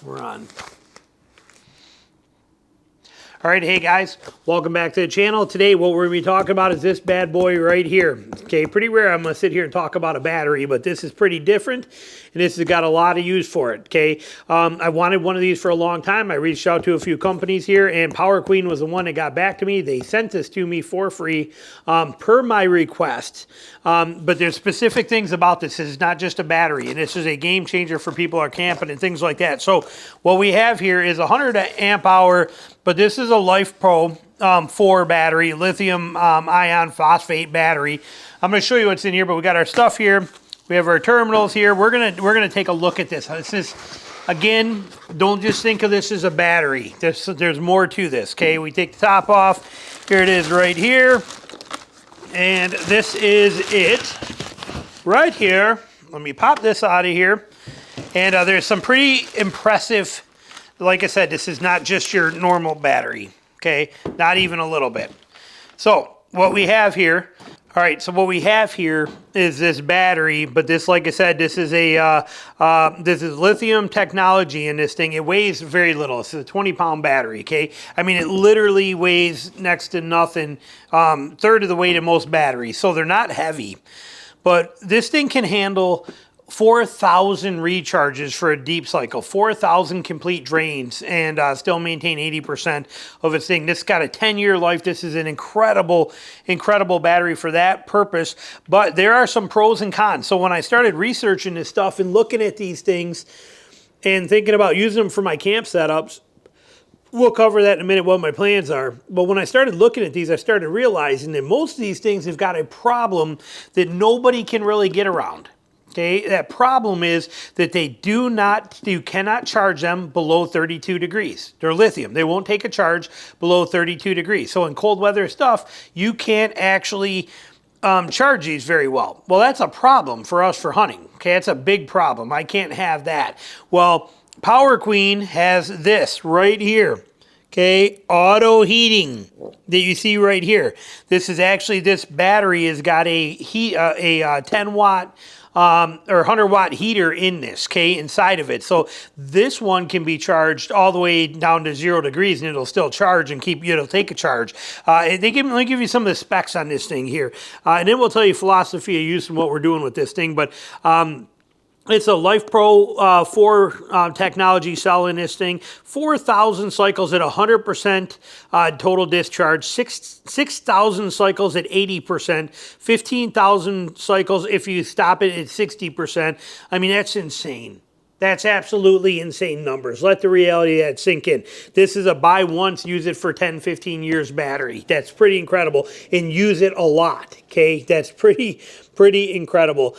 We're on. All right, hey guys, welcome back to the channel. Today what we're going to be talking about is this bad boy right here. Okay, pretty rare I'm going to sit here and talk about a battery, but this is pretty different, and this has got a lot of use for it, okay? I wanted one of these for a long time. I reached out to a few companies here, and Power Queen was the one that got back to me. They sent this to me for free per my request, but there's specific things about this. This is not just a battery, and this is a game changer for people who are camping and things like that. So what we have here is a 100 amp hour, but this is a LiFePO4 battery, lithium ion phosphate battery. I'm going to show you what's in here, but we got our stuff here. We have our terminals here. We're gonna take a look at this. This is, again, don't just think of this as a battery. There's more to this. Okay, we take the top off. Here it is right here, and this is it right here. Let me pop this out of here, and there's some pretty impressive. Like I said, this is not just your normal battery, okay? Not even a little bit. So what we have here, all right, so what we have here is this battery, but this, like I said, this is a this is lithium technology in this thing. It weighs very little. It's a 20-pound battery, okay? I mean, it literally weighs next to nothing, third of the weight of most batteries. So they're not heavy, but this thing can handle 4,000 recharges for a deep cycle, 4,000 complete drains, and still maintain 80% of its thing. This got a 10-year life. This is an incredible, incredible battery for that purpose, but there are some pros and cons. So when I started researching this stuff and looking at these things and thinking about using them for my camp setups, we'll cover that in a minute, what my plans are. But when I started looking at these, I started realizing that most of these things have got a problem that nobody can really get around. Okay, that problem is that you cannot charge them below 32 degrees. They're lithium. They won't take a charge below 32 degrees. So in cold weather stuff, you can't actually charge these very well. Well, that's a problem for us for hunting. Okay, that's a big problem. I can't have that. Well, Power Queen has this right here. Okay, auto heating that you see right here. This is actually, this battery has got a 10 watt or 100 watt heater in this, okay, inside of it. So this one can be charged all the way down to 0 degrees and it'll still charge and it'll take a charge. Let me give you some of the specs on this thing here. And then we'll tell you philosophy of use and what we're doing with this thing. But it's a LiFePO4 technology cell in this thing. 4,000 cycles at 100% total discharge. 6,000 cycles at 80%. 15,000 cycles if you stop it at 60%. I mean, that's insane. That's absolutely insane numbers. Let the reality of that sink in. This is a buy once, use it for 10, 15 years battery. That's pretty incredible. And use it a lot, okay? That's pretty incredible.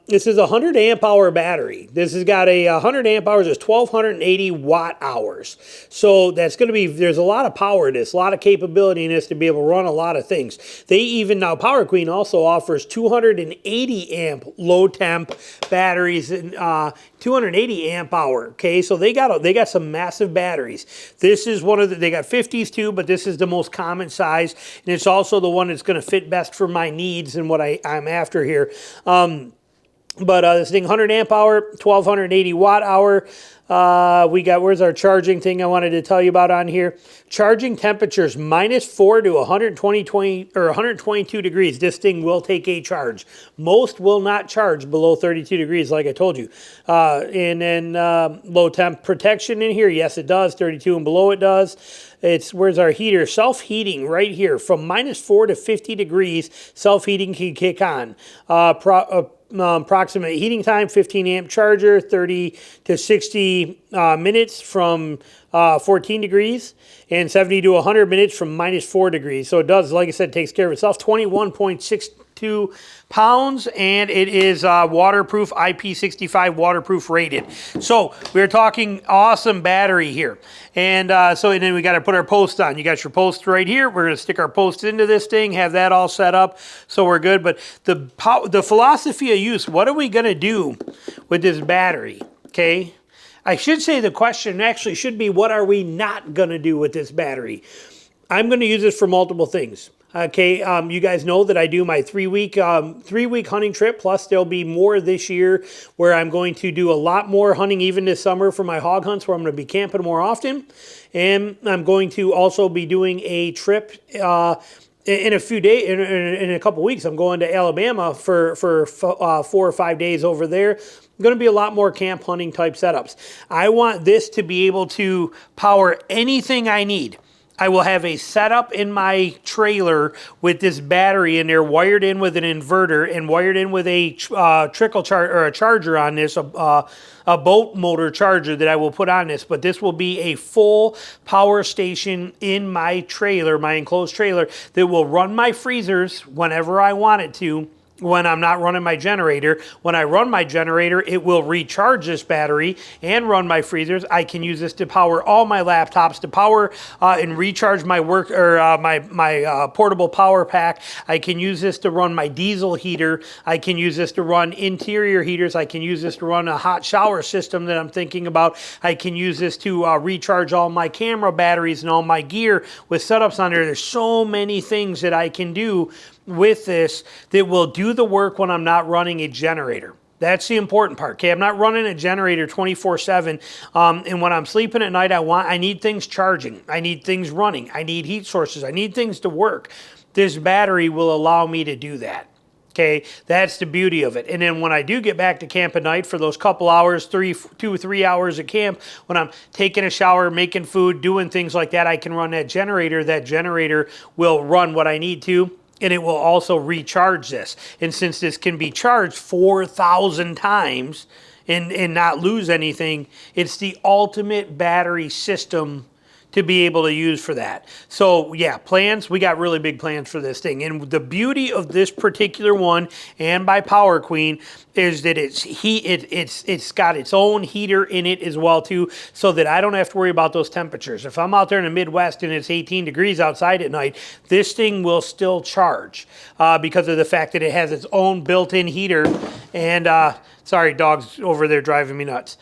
This is a 100 amp hour battery. This has got a 100 amp hours is 1,280 watt hours. So that's going to be, there's a lot of power in this, a lot of capability in this to be able to run a lot of things. They even, now Power Queen also offers 280 amp low temp batteries and 280 amp hour, okay? So they got some massive batteries. This is one of the, they got 50s too, but this is the most common size, and it's also the one that's going to fit best for my needs and what I'm after here. This thing, 100 amp hour, 1,280 watt hour. We got, where's our charging thing I wanted to tell you about on here? Charging temperatures -4 to 122 degrees. This thing will take a charge. Most will not charge below 32 degrees, like I told you. And then low temp protection in here. Yes, it does. 32 and below it does. It's, where's our heater? Self-heating right here. From -4 to 50 degrees, self-heating can kick on. Approximate heating time, 15 amp charger, 30 to 60 minutes from 14 degrees, and 70 to 100 minutes from -4 degrees. So it does, like I said, takes care of itself. 21.62 pounds, and it is waterproof, IP65 waterproof rated. So we're talking awesome battery here. And and then we got to put our post on. You got your post right here. We're going to stick our post into this thing, have that all set up, so we're good. But the philosophy of use, what are we going to do with this battery, okay? I should say the question actually should be, what are we not going to do with this battery? I'm going to use this for multiple things. Okay, you guys know that I do my 3-week hunting trip, plus there'll be more this year where I'm going to do a lot more hunting even this summer for my hog hunts, where I'm going to be camping more often. And I'm going to also be doing a trip in a few days, in a couple weeks. I'm going to Alabama for 4 or 5 days over there. Going to be a lot more camp hunting type setups. I want this to be able to power anything I need. I will have a setup in my trailer with this battery in there, wired in with an inverter and wired in with a a charger on this, a boat motor charger that I will put on this. But this will be a full power station in my trailer, my enclosed trailer, that will run my freezers whenever I want it to, when I'm not running my generator. When I run my generator, it will recharge this battery and run my freezers. I can use this to power all my laptops, to power and recharge my work, or my portable power pack. I can use this to run my diesel heater. I can use this to run interior heaters. I can use this to run a hot shower system that I'm thinking about. I can use this to recharge all my camera batteries and all my gear with setups on there. There's so many things that I can do with this that will do the work when I'm not running a generator. That's the important part. Okay, I'm not running a generator 24/7, and when I'm sleeping at night, I need things charging. I need things running. I need heat sources. I need things to work. This battery will allow me to do that. Okay, that's the beauty of it. And then when I do get back to camp at night for those couple hours, 2 or 3 hours at camp, when I'm taking a shower, making food, doing things like that, I can run that generator. That generator will run what I need to, and it will also recharge this. And since this can be charged 4,000 times and not lose anything, it's the ultimate battery system to be able to use for that. So yeah, plans, we got really big plans for this thing. And the beauty of this particular one, and by Power Queen, is that it's got its own heater in it as well too, so that I don't have to worry about those temperatures. If I'm out there in the Midwest and it's 18 degrees outside at night, this thing will still charge because of the fact that it has its own built-in heater. And sorry, dog's over there driving me nuts.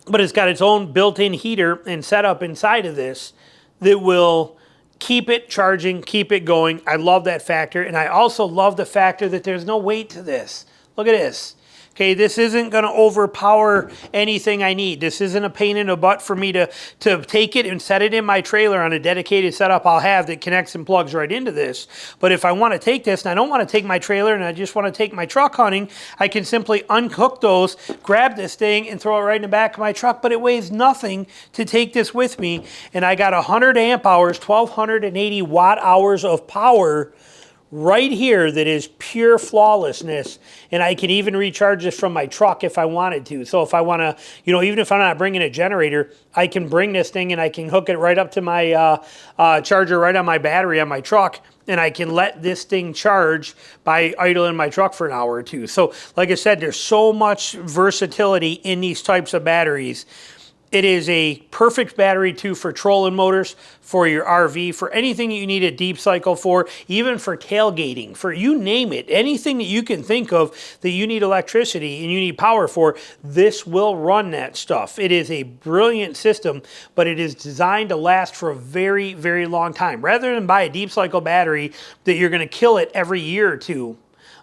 But it's got its own built-in heater and setup inside of this that will keep it charging, keep it going. I love that factor. And I also love the factor that there's no weight to this. Look at this. Okay, this isn't going to overpower anything I need. This isn't a pain in the butt for me to take it and set it in my trailer on a dedicated setup I'll have that connects and plugs right into this. But if I want to take this and I don't want to take my trailer and I just want to take my truck hunting, I can simply unhook those, grab this thing, and throw it right in the back of my truck. But it weighs nothing to take this with me. And I got 100 amp hours, 1,280 watt hours of power right here that is pure flawlessness. And I can even recharge this from my truck if I wanted to. So if I want to, even if I'm not bringing a generator, I can bring this thing and I can hook it right up to my charger right on my battery on my truck, and I can let this thing charge by idling my truck for an hour or two. So like I said, there's so much versatility in these types of batteries. It is a perfect battery too for trolling motors, for your RV, for anything you need a deep cycle for, even for tailgating, for you name it. Anything that you can think of that you need electricity and you need power for, this will run that stuff. It is a brilliant system, but it is designed to last for a very, very long time. Rather than buy a deep cycle battery that you're going to kill it every year or two,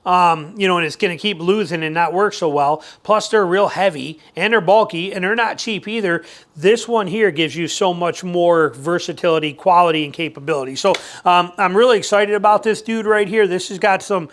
and it's going to keep losing and not work so well. Plus, they're real heavy and they're bulky and they're not cheap either. This one here gives you so much more versatility, quality, and capability. So I'm really excited about this dude right here. This has got some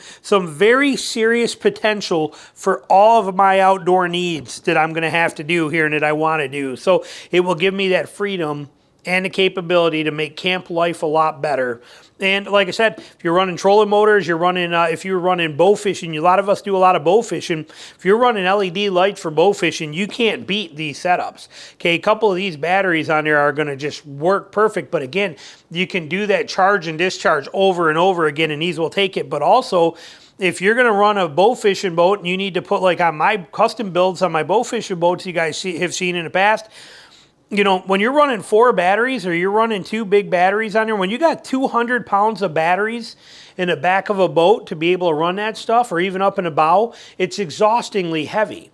very serious potential for all of my outdoor needs that I'm going to have to do here and that I want to do. So it will give me that freedom and the capability to make camp life a lot better. And like I said, if you're running trolling motors, you're running, if you're running bow fishing, a lot of us do a lot of bow fishing. If you're running LED lights for bow fishing, you can't beat these setups. Okay, a couple of these batteries on there are going to just work perfect. But again, you can do that charge and discharge over and over again, and these will take it. But also, if you're going to run a bow fishing boat and you need to put, like on my custom builds on my bow fishing boats you guys have seen in the past, when you're running 4 batteries or you're running 2 big batteries on there, when you got 200 pounds of batteries in the back of a boat to be able to run that stuff, or even up in a bow, it's exhaustingly heavy.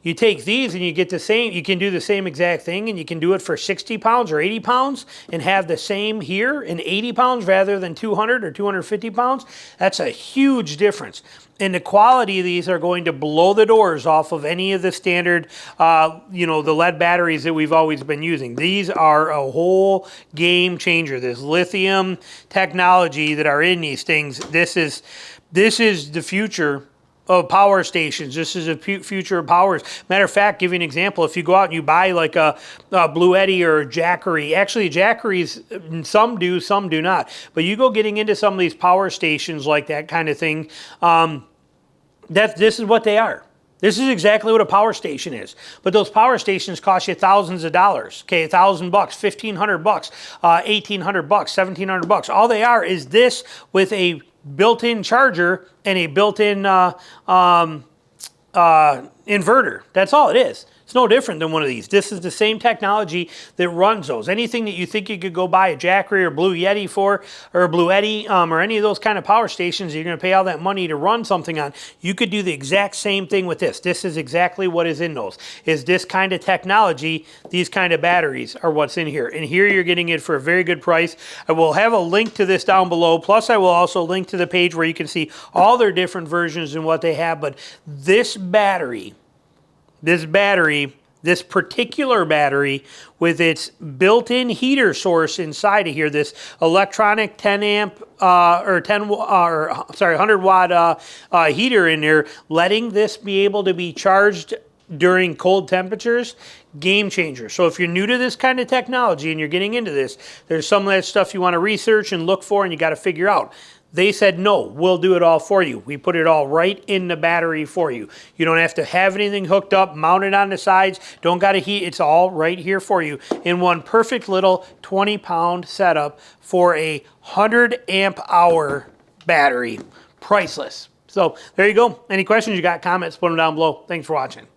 You take these and you get the same, you can do the same exact thing, and you can do it for 60 pounds or 80 pounds and have the same here in 80 pounds rather than 200 or 250 pounds. That's a huge difference. And the quality of these are going to blow the doors off of any of the standard, the lead batteries that we've always been using. These are a whole game changer. This lithium technology that are in these things, this is the future of power stations. This is a future of powers. Matter of fact, give you an example. If you go out and you buy like a Blue Eddy or a Jackery, actually Jackeries, some do, some do not. But you go getting into some of these power stations like that kind of thing, this is what they are. This is exactly what a power station is. But those power stations cost you thousands of dollars. Okay, $1,000, $1,500, $1,800, $1,700. All they are is this with a built-in charger and a built-in inverter. That's all it is. It's no different than one of these. This is the same technology that runs those. Anything that you think you could go buy a Jackery or Blue Yeti for, or a Blue Eddy, or any of those kind of power stations you're going to pay all that money to run something on, you could do the exact same thing with this. This is exactly what is in those. Is this kind of technology, these kind of batteries are what's in here. And here you're getting it for a very good price. I will have a link to this down below. Plus I will also link to the page where you can see all their different versions and what they have. But this particular battery with its built-in heater source inside of here, this electronic 10 amp or 100 watt heater in there, letting this be able to be charged during cold temperatures, game changer. So if you're new to this kind of technology and you're getting into this, there's some of that stuff you want to research and look for and you got to figure out. They said, no, we'll do it all for you. We put it all right in the battery for you. You don't have to have anything hooked up, mounted on the sides, don't got to heat. It's all right here for you in one perfect little 20-pound setup for a 100 amp hour battery. Priceless. So there you go. Any questions you got, comments, put them down below. Thanks for watching.